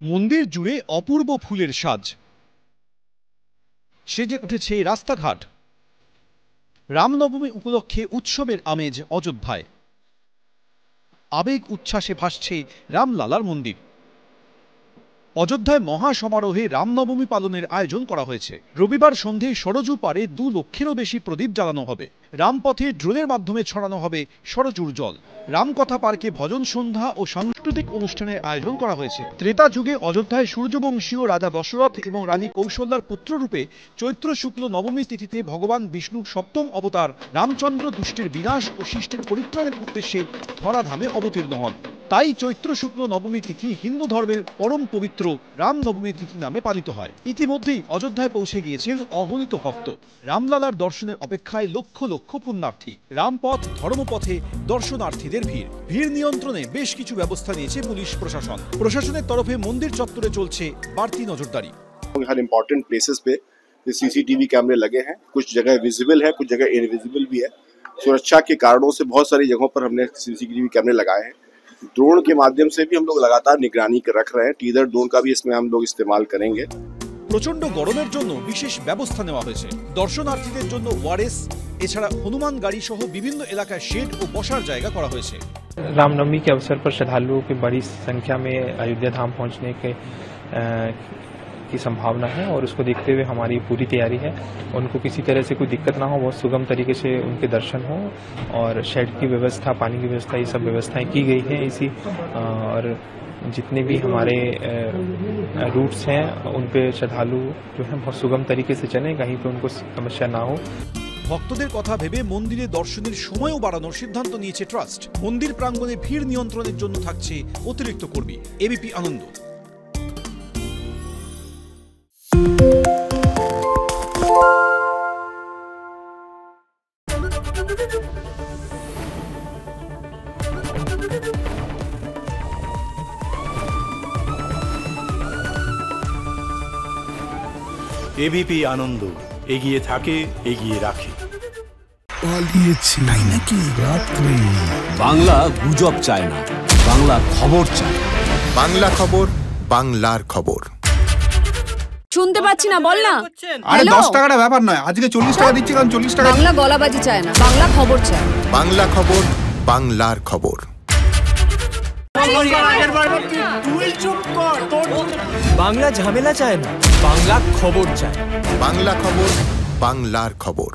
মন্দির জুড়ে অপূর্ব ফুলের সাজ, সেজে উঠেছে রাস্তাঘাট। রামনবমী উপলক্ষে উৎসবের আমেজ অযোধ্যায়। আবেগ উচ্ছ্বাসে ভাসছে রামলালার মন্দির। অযোধ্যায় মহা সমারোহে রামনবমী পালনের আয়োজন করা হয়েছে। রবিবার সন্ধে সরজু পারে 2 লক্ষেরও বেশি প্রদীপ জ্বালানো হবে। রামপথে ড্রোনের মাধ্যমে ছড়ানো হবে সরজুর জল। রামকথা পার্কে ভজন সন্ধ্যা ও সাংস্কৃতিক অনুষ্ঠানের আয়োজন করা হয়েছে। ত্রেতা যুগে অযোধ্যায় সূর্যবংশীয় রাজা দশরথ এবং রানী কৌশল্যার পুত্ররূপে চৈত্র শুক্ল নবমী তিথিতে ভগবান বিষ্ণুর 7ম অবতার রামচন্দ্র দুষ্টের বিনাশ ও শিষ্টের পরিত্রাণের উদ্দেশ্যে ধরাধামে অবতীর্ণ হন। তাই চৈত্র শুক্ল নবমী তিথি হিন্দু ধর্মের পরম পবিত্র রামনবমী তিথি নামে পালিত হয়। ইতিমধ্যেই অযোধ্যায় পৌঁছে গিয়েছেন অগণিত ভক্ত। রামলালার দর্শনের অপেক্ষায় লক্ষ লক্ষ পুণ্যার্থী। রামপথ ধর্মপথে দর্শনার্থীদের ভিড় নিয়ন্ত্রণে বেশ কিছু ব্যবস্থা নিয়েছে পুলিশ প্রশাসন। প্রশাসনের তরফে মন্দির চত্বরে চলছে বাড়তি নজরদারি। हर इम्पोर्टेंट प्लेसेस पे सीसीटीवी कैमरे लगे हैं, कुछ जगह विजिबल है, कुछ जगह इनविजिबल भी है। सुरक्षा के कारणों से बहुत सारी जगहों पर हमने सीसीटीवी कैमरे लगाए हैं। ड्रोन के माध्यम से भी हम लोग लगातार निगरानी रख रहे हैं। टीजर ड्रोन का भी इसमें हम लोग इस्तेमाल करेंगे। প্রচন্ড গরমের জন্য বিশেষ ব্যবস্থা নেওয়া হয়েছে। দর্শনার্থীদের জন্য ওয়ারেস, এছাড়া হনুমান গাড়ি সহ বিভিন্ন এলাকায় শেড ও বসার জায়গা করা হয়েছে। रामनवमी के अवसर पर श्रद्धालुओं की बड़ी संख्या में अयोध्या धाम पहुंचने की संभावना है और उसको देखते हुए हमारी पूरी तैयारी है। उनको किसी तरह से कोई दिक्कत ना हो, बहुत सुगम तरीके से उनके दर्शन हो और शेड की व्यवस्था, पानी की व्यवस्था, ये सब व्यवस्थाएं की गई हैं इसी। और जितने भी हमारे रूट्स हैं उन पे श्रद्धालु जो हैं बहुत सुगम तरीके से चलें, कहीं पे उनको समस्या ना हो। ভক্তদের কথা ভেবে মন্দিরে দর্শনের সময়ও বাড়ানোর সিদ্ধান্ত নিয়েছে ট্রাস্ট। মন্দির প্রাঙ্গণে ভিড় নিয়ন্ত্রণের জন্য থাকছে অতিরিক্ত কর্মী। এবিপি আনন্দ। এবিপি আনন্দ, এগিয়ে থাকে, এগিয়ে রাখে। পালিয়েছে তাই নাকি? রাত্রে বাংলা গুজব চায় না, বাংলা খবর চায়। বাংলা খবর, বাংলার খবর। শুনতে পাচ্ছি না, বল না। আরে 10 টাকাটা ব্যাপার নয়, আজকে 40 টাকা দিচ্ছি, কারণ 40 টাকা। বাংলা গলাবাজি চায় না, বাংলা খবর চায়। বাংলা খবর, বাংলার খবর। বাংলা ঝামেলা চায় না, বাংলা খবর চায়। বাংলা খবর, বাংলার খবর।